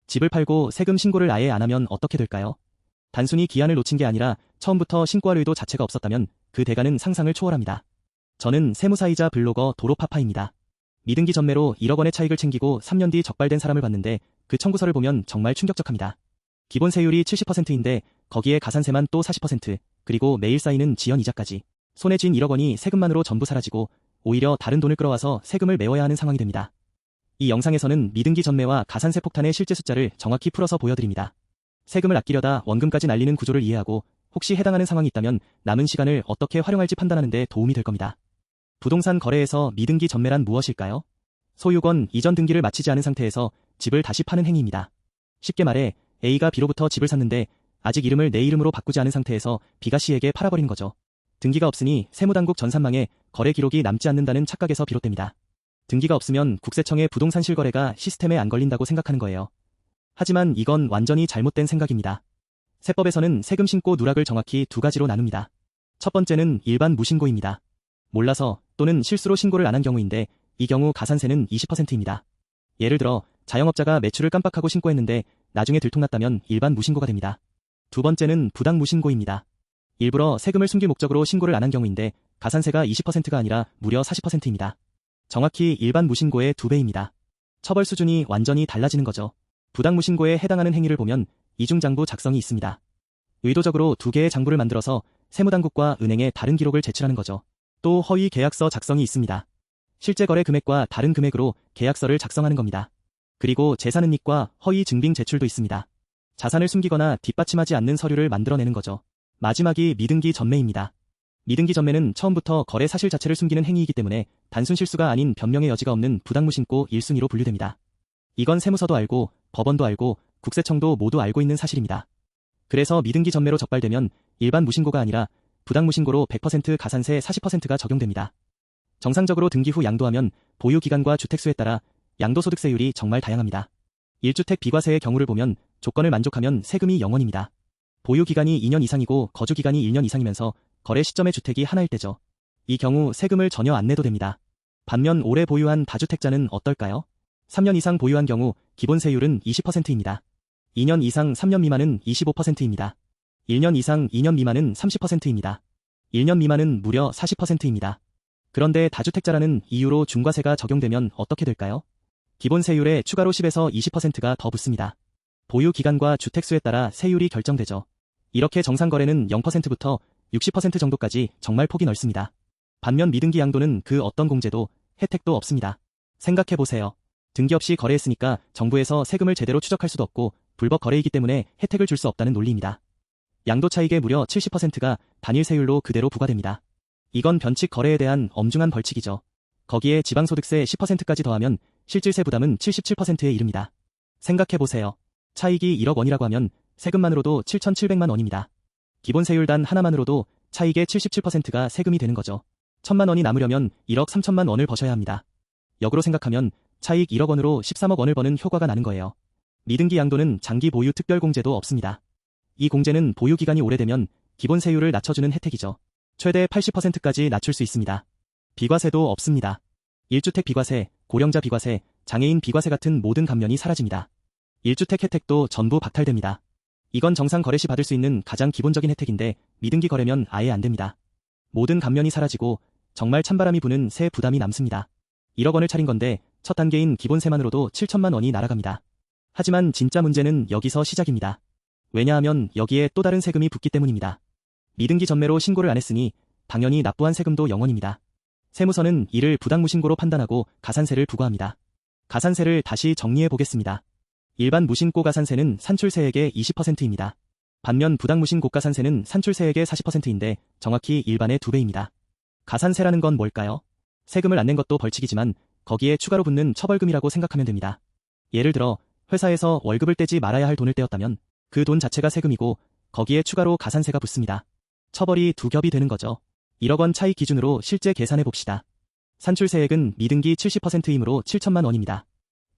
집을 팔고 세금 신고를 아예 안 하면 어떻게 될까요? 단순히 기한을 놓친 게 아니라 처음부터 신고할 의도 자체가 없었다면 그 대가는 상상을 초월합니다. 저는 세무사이자 블로거 도로파파입니다. 미등기 전매로 1억 원의 차익을 챙기고 3년 뒤 적발된 사람을 봤는데 그 청구서를 보면 정말 충격적합니다. 기본 세율이 70%인데 거기에 가산세만 또 40%, 그리고 매일 쌓이는 지연 이자까지. 손에 쥔 1억 원이 세금만으로 전부 사라지고 오히려 다른 돈을 끌어와서 세금을 메워야 하는 상황이 됩니다. 이 영상에서는 미등기 전매와 가산세 폭탄의 실제 숫자를 정확히 풀어서 보여드립니다. 세금을 아끼려다 원금까지 날리는 구조를 이해하고 혹시 해당하는 상황이 있다면 남은 시간을 어떻게 활용할지 판단하는 데 도움이 될 겁니다. 부동산 거래에서 미등기 전매란 무엇일까요? 소유권 이전 등기를 마치지 않은 상태에서 집을 다시 파는 행위입니다. 쉽게 말해 A가 B로부터 집을 샀는데 아직 이름을 내 이름으로 바꾸지 않은 상태에서 B가 C에게 팔아버린 거죠. 등기가 없으니 세무당국 전산망에 거래 기록이 남지 않는다는 착각에서 비롯됩니다. 등기가 없으면 국세청의 부동산 실거래가 시스템에 안 걸린다고 생각하는 거예요. 하지만 이건 완전히 잘못된 생각입니다. 세법에서는 세금 신고 누락을 정확히 두 가지로 나눕니다. 첫 번째는 일반 무신고입니다. 몰라서 또는 실수로 신고를 안 한 경우인데 이 경우 가산세는 20%입니다. 예를 들어 자영업자가 매출을 깜빡하고 신고했는데 나중에 들통났다면 일반 무신고가 됩니다. 두 번째는 부당 무신고입니다. 일부러 세금을 숨길 목적으로 신고를 안 한 경우인데 가산세가 20%가 아니라 무려 40%입니다. 정확히 일반 무신고의 2배입니다. 처벌 수준이 완전히 달라지는 거죠. 부당 무신고에 해당하는 행위를 보면 이중장부 작성이 있습니다. 의도적으로 두 개의 장부를 만들어서 세무당국과 은행에 다른 기록을 제출하는 거죠. 또 허위 계약서 작성이 있습니다. 실제 거래 금액과 다른 금액으로 계약서를 작성하는 겁니다. 그리고 재산은닉과 허위 증빙 제출도 있습니다. 자산을 숨기거나 뒷받침하지 않는 서류를 만들어내는 거죠. 마지막이 미등기 전매입니다. 미등기 전매는 처음부터 거래 사실 자체를 숨기는 행위이기 때문에 단순 실수가 아닌 변명의 여지가 없는 부당무신고 1순위로 분류됩니다. 이건 세무서도 알고 법원도 알고 국세청도 모두 알고 있는 사실입니다. 그래서 미등기 전매로 적발되면 일반 무신고가 아니라 부당무신고로 100% 가산세 40%가 적용됩니다. 정상적으로 등기 후 양도하면 보유기간과 주택수에 따라 양도소득세율이 정말 다양합니다. 1주택 비과세의 경우를 보면 조건을 만족하면 세금이 0원입니다. 보유기간이 2년 이상이고 거주기간이 1년 이상이면서 거래 시점의 주택이 하나일 때죠. 이 경우 세금을 전혀 안 내도 됩니다. 반면 오래 보유한 다주택자는 어떨까요? 3년 이상 보유한 경우 기본 세율은 20%입니다. 2년 이상 3년 미만은 25%입니다. 1년 이상 2년 미만은 30%입니다. 1년 미만은 무려 40%입니다. 그런데 다주택자라는 이유로 중과세가 적용되면 어떻게 될까요? 기본 세율에 추가로 10에서 20%가 더 붙습니다. 보유 기간과 주택수에 따라 세율이 결정되죠. 이렇게 정상 거래는 0%부터 60% 정도까지 정말 폭이 넓습니다. 반면 미등기 양도는 그 어떤 공제도 혜택도 없습니다. 생각해보세요. 등기 없이 거래했으니까 정부에서 세금을 제대로 추적할 수도 없고 불법 거래이기 때문에 혜택을 줄 수 없다는 논리입니다. 양도 차익의 무려 70%가 단일 세율로 그대로 부과됩니다. 이건 변칙 거래에 대한 엄중한 벌칙이죠. 거기에 지방소득세 10%까지 더하면 실질세 부담은 77%에 이릅니다. 생각해보세요. 차익이 1억 원이라고 하면 세금만으로도 7,700만 원입니다. 기본 세율 단 하나만으로도 차익의 77%가 세금이 되는 거죠. 1,000만 원이 남으려면 1억 3천만 원을 버셔야 합니다. 역으로 생각하면 차익 1억 원으로 13억 원을 버는 효과가 나는 거예요. 미등기 양도는 장기 보유 특별 공제도 없습니다. 이 공제는 보유 기간이 오래되면 기본 세율을 낮춰주는 혜택이죠. 최대 80%까지 낮출 수 있습니다. 비과세도 없습니다. 1주택 비과세, 고령자 비과세, 장애인 비과세 같은 모든 감면이 사라집니다. 1주택 혜택도 전부 박탈됩니다. 이건 정상 거래 시 받을 수 있는 가장 기본적인 혜택인데 미등기 거래면 아예 안 됩니다. 모든 감면이 사라지고 정말 찬바람이 부는 세 부담이 남습니다. 1억 원을 차린 건데 첫 단계인 기본세만으로도 7천만 원이 날아갑니다. 하지만 진짜 문제는 여기서 시작입니다. 왜냐하면 여기에 또 다른 세금이 붙기 때문입니다. 미등기 전매로 신고를 안 했으니 당연히 납부한 세금도 0원입니다. 세무서는 이를 부당무신고로 판단하고 가산세를 부과합니다. 가산세를 다시 정리해 보겠습니다. 일반 무신고 가산세는 산출세액의 20%입니다. 반면 부당무신고 가산세는 산출세액의 40%인데 정확히 일반의 2배입니다. 가산세라는 건 뭘까요? 세금을 안 낸 것도 벌칙이지만 거기에 추가로 붙는 처벌금이라고 생각하면 됩니다. 예를 들어 회사에서 월급을 떼지 말아야 할 돈을 떼었다면 그 돈 자체가 세금이고 거기에 추가로 가산세가 붙습니다. 처벌이 두 겹이 되는 거죠. 1억 원 차익 기준으로 실제 계산해 봅시다. 산출세액은 미등기 70%이므로 7천만 원입니다.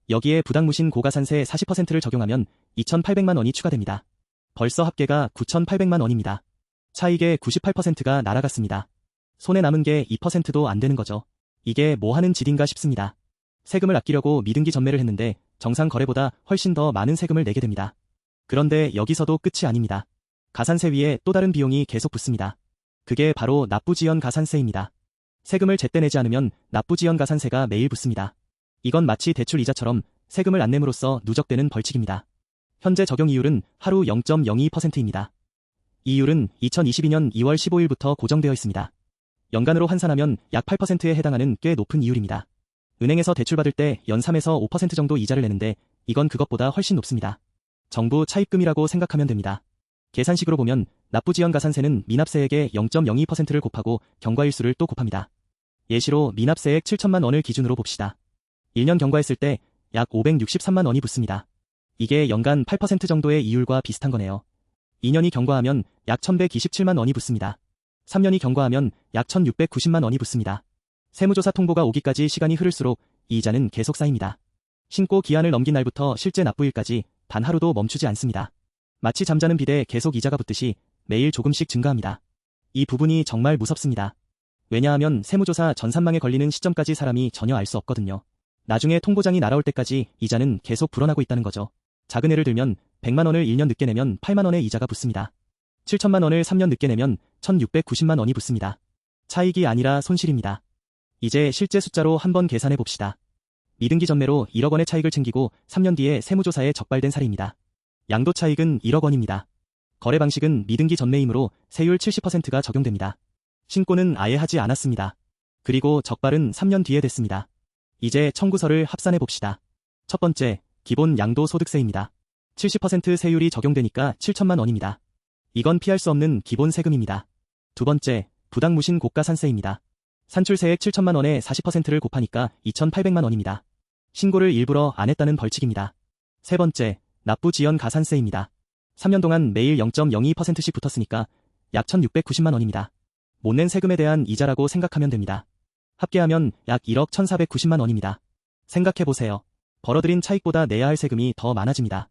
여기에 부당무신 고가산세 40%를 적용하면 2,800만 원이 추가됩니다. 벌써 합계가 9,800만 원입니다. 차익의 98%가 날아갔습니다. 손에 남은 게 2%도 안 되는 거죠. 이게 뭐 하는 짓인가 싶습니다. 세금을 아끼려고 미등기 전매를 했는데 정상 거래보다 훨씬 더 많은 세금을 내게 됩니다. 그런데 여기서도 끝이 아닙니다. 가산세 위에 또 다른 비용이 계속 붙습니다. 그게 바로 납부지연 가산세입니다. 세금을 제때 내지 않으면 납부지연 가산세가 매일 붙습니다. 이건 마치 대출 이자처럼 세금을 안 내므로써 누적되는 벌칙입니다. 현재 적용 이율은 하루 0.02%입니다. 이 이율은 2022년 2월 15일부터 고정되어 있습니다. 연간으로 환산하면 약 8%에 해당하는 꽤 높은 이율입니다. 은행에서 대출받을 때 연 3에서 5% 정도 이자를 내는데 이건 그것보다 훨씬 높습니다. 정부 차입금이라고 생각하면 됩니다. 계산식으로 보면 납부지연 가산세는 미납세액의 0.02%를 곱하고 경과일수를 또 곱합니다. 예시로 미납세액 7천만 원을 기준으로 봅시다. 1년 경과했을 때 약 563만 원이 붙습니다. 이게 연간 8% 정도의 이율과 비슷한 거네요. 2년이 경과하면 약 1127만 원이 붙습니다. 3년이 경과하면 약 1690만 원이 붙습니다. 세무조사 통보가 오기까지 시간이 흐를수록 이 이자는 계속 쌓입니다. 신고 기한을 넘긴 날부터 실제 납부일까지 단 하루도 멈추지 않습니다. 마치 잠자는 빗에 계속 이자가 붙듯이 매일 조금씩 증가합니다. 이 부분이 정말 무섭습니다. 왜냐하면 세무조사 전산망에 걸리는 시점까지 사람이 전혀 알 수 없거든요. 나중에 통보장이 날아올 때까지 이자는 계속 불어나고 있다는 거죠. 작은 예를 들면 100만 원을 1년 늦게 내면 8만 원의 이자가 붙습니다. 7천만 원을 3년 늦게 내면 1690만 원이 붙습니다. 차익이 아니라 손실입니다. 이제 실제 숫자로 한번 계산해 봅시다. 미등기 전매로 1억 원의 차익을 챙기고 3년 뒤에 세무조사에 적발된 사례입니다. 양도 차익은 1억 원입니다. 거래 방식은 미등기 전매이므로 세율 70%가 적용됩니다. 신고는 아예 하지 않았습니다. 그리고 적발은 3년 뒤에 됐습니다. 이제 청구서를 합산해 봅시다. 첫 번째, 기본 양도소득세입니다. 70% 세율이 적용되니까 7천만 원입니다. 이건 피할 수 없는 기본 세금입니다. 두 번째, 부당무신 고가산세입니다. 산출세액 7천만 원에 40%를 곱하니까 2,800만 원입니다. 신고를 일부러 안 했다는 벌칙입니다. 세 번째, 납부지연 가산세입니다. 3년 동안 매일 0.02%씩 붙었으니까 약 1,690만 원입니다. 못 낸 세금에 대한 이자라고 생각하면 됩니다. 합계하면 약 1억 1,490만 원입니다. 생각해보세요. 벌어들인 차익보다 내야 할 세금이 더 많아집니다.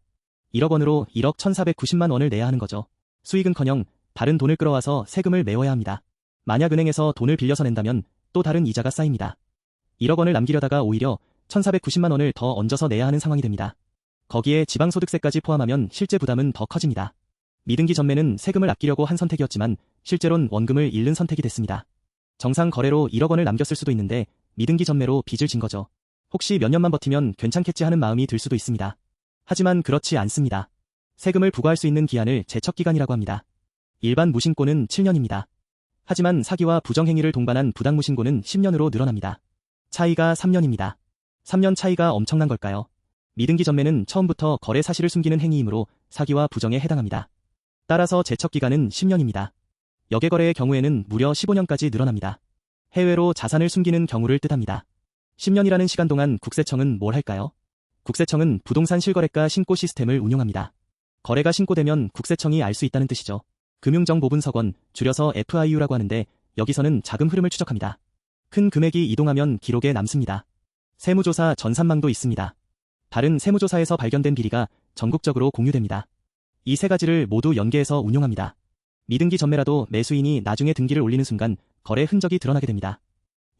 1억 원으로 1억 1,490만 원을 내야 하는 거죠. 수익은커녕 다른 돈을 끌어와서 세금을 메워야 합니다. 만약 은행에서 돈을 빌려서 낸다면 또 다른 이자가 쌓입니다. 1억 원을 남기려다가 오히려 1,490만 원을 더 얹어서 내야 하는 상황이 됩니다. 거기에 지방소득세까지 포함하면 실제 부담은 더 커집니다. 미등기 전매는 세금을 아끼려고 한 선택이었지만 실제론 원금을 잃는 선택이 됐습니다. 정상 거래로 1억 원을 남겼을 수도 있는데 미등기 전매로 빚을 진 거죠. 혹시 몇 년만 버티면 괜찮겠지 하는 마음이 들 수도 있습니다. 하지만 그렇지 않습니다. 세금을 부과할 수 있는 기한을 제척기간이라고 합니다. 일반 무신고는 7년입니다. 하지만 사기와 부정행위를 동반한 부당무신고는 10년으로 늘어납니다. 차이가 3년입니다. 3년 차이가 엄청난 걸까요? 미등기 전매는 처음부터 거래 사실을 숨기는 행위이므로 사기와 부정에 해당합니다. 따라서 제척기간은 10년입니다. 역외거래의 경우에는 무려 15년까지 늘어납니다. 해외로 자산을 숨기는 경우를 뜻합니다. 10년이라는 시간 동안 국세청은 뭘 할까요? 국세청은 부동산 실거래가 신고 시스템을 운용합니다. 거래가 신고되면 국세청이 알 수 있다는 뜻이죠. 금융정보분석원, 줄여서 FIU라고 하는데 여기서는 자금 흐름을 추적합니다. 큰 금액이 이동하면 기록에 남습니다. 세무조사 전산망도 있습니다. 다른 세무조사에서 발견된 비리가 전국적으로 공유됩니다. 이 세 가지를 모두 연계해서 운용합니다. 미등기 전매라도 매수인이 나중에 등기를 올리는 순간 거래 흔적이 드러나게 됩니다.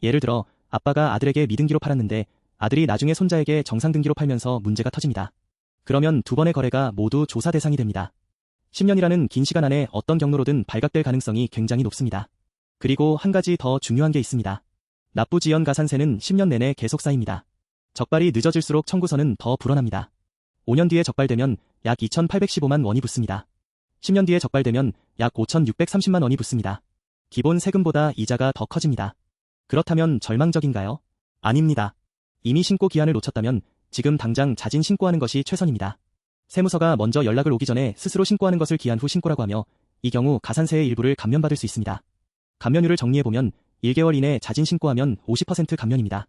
예를 들어 아빠가 아들에게 미등기로 팔았는데 아들이 나중에 손자에게 정상 등기로 팔면서 문제가 터집니다. 그러면 두 번의 거래가 모두 조사 대상이 됩니다. 10년이라는 긴 시간 안에 어떤 경로로든 발각될 가능성이 굉장히 높습니다. 그리고 한 가지 더 중요한 게 있습니다. 납부지연 가산세는 10년 내내 계속 쌓입니다. 적발이 늦어질수록 청구서는 더 불어납니다. 5년 뒤에 적발되면 약 2,815만 원이 붙습니다. 10년 뒤에 적발되면 약 5,630만 원이 붙습니다. 기본 세금보다 이자가 더 커집니다. 그렇다면 절망적인가요? 아닙니다. 이미 신고 기한을 놓쳤다면 지금 당장 자진 신고하는 것이 최선입니다. 세무서가 먼저 연락을 오기 전에 스스로 신고하는 것을 기한 후 신고라고 하며 이 경우 가산세의 일부를 감면받을 수 있습니다. 감면율을 정리해보면 1개월 이내 자진 신고하면 50% 감면입니다.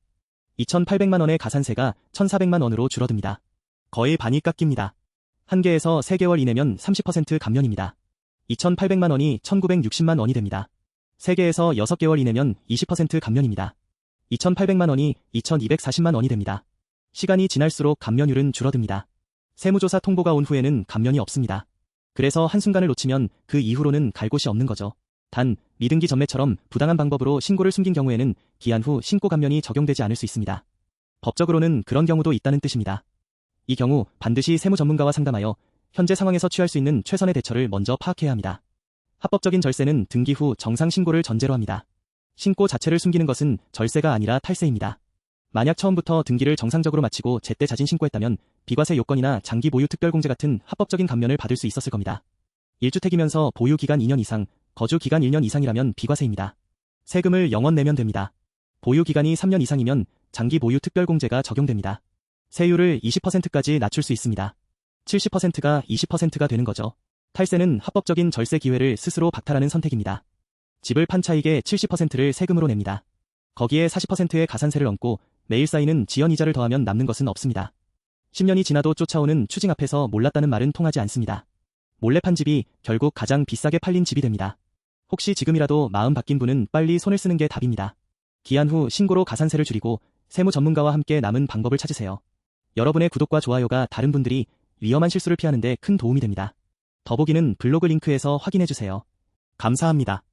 2,800만 원의 가산세가 1,400만 원으로 줄어듭니다. 거의 반이 깎입니다. 1개에서 3개월 이내면 30% 감면입니다. 2,800만 원이 1,960만 원이 됩니다. 3개에서 6개월 이내면 20% 감면입니다. 2,800만 원이 2,240만 원이 됩니다. 시간이 지날수록 감면율은 줄어듭니다. 세무조사 통보가 온 후에는 감면이 없습니다. 그래서 한순간을 놓치면 그 이후로는 갈 곳이 없는 거죠. 단, 미등기 전매처럼 부당한 방법으로 신고를 숨긴 경우에는 기한 후 신고 감면이 적용되지 않을 수 있습니다. 법적으로는 그런 경우도 있다는 뜻입니다. 이 경우 반드시 세무 전문가와 상담하여 현재 상황에서 취할 수 있는 최선의 대처를 먼저 파악해야 합니다. 합법적인 절세는 등기 후 정상 신고를 전제로 합니다. 신고 자체를 숨기는 것은 절세가 아니라 탈세입니다. 만약 처음부터 등기를 정상적으로 마치고 제때 자진 신고했다면 비과세 요건이나 장기 보유 특별공제 같은 합법적인 감면을 받을 수 있었을 겁니다. 1주택이면서 보유 기간 2년 이상, 거주 기간 1년 이상이라면 비과세입니다. 세금을 0원 내면 됩니다. 보유 기간이 3년 이상이면 장기 보유 특별공제가 적용됩니다. 세율을 20%까지 낮출 수 있습니다. 70%가 20%가 되는 거죠. 탈세는 합법적인 절세 기회를 스스로 박탈하는 선택입니다. 집을 판 차익의 70%를 세금으로 냅니다. 거기에 40%의 가산세를 얹고 매일 쌓이는 지연이자를 더하면 남는 것은 없습니다. 10년이 지나도 쫓아오는 추징 앞에서 몰랐다는 말은 통하지 않습니다. 몰래 판 집이 결국 가장 비싸게 팔린 집이 됩니다. 혹시 지금이라도 마음 바뀐 분은 빨리 손을 쓰는 게 답입니다. 기한 후 신고로 가산세를 줄이고 세무 전문가와 함께 남은 방법을 찾으세요. 여러분의 구독과 좋아요가 다른 분들이 위험한 실수를 피하는 데 큰 도움이 됩니다. 더보기는 블로그 링크에서 확인해주세요. 감사합니다.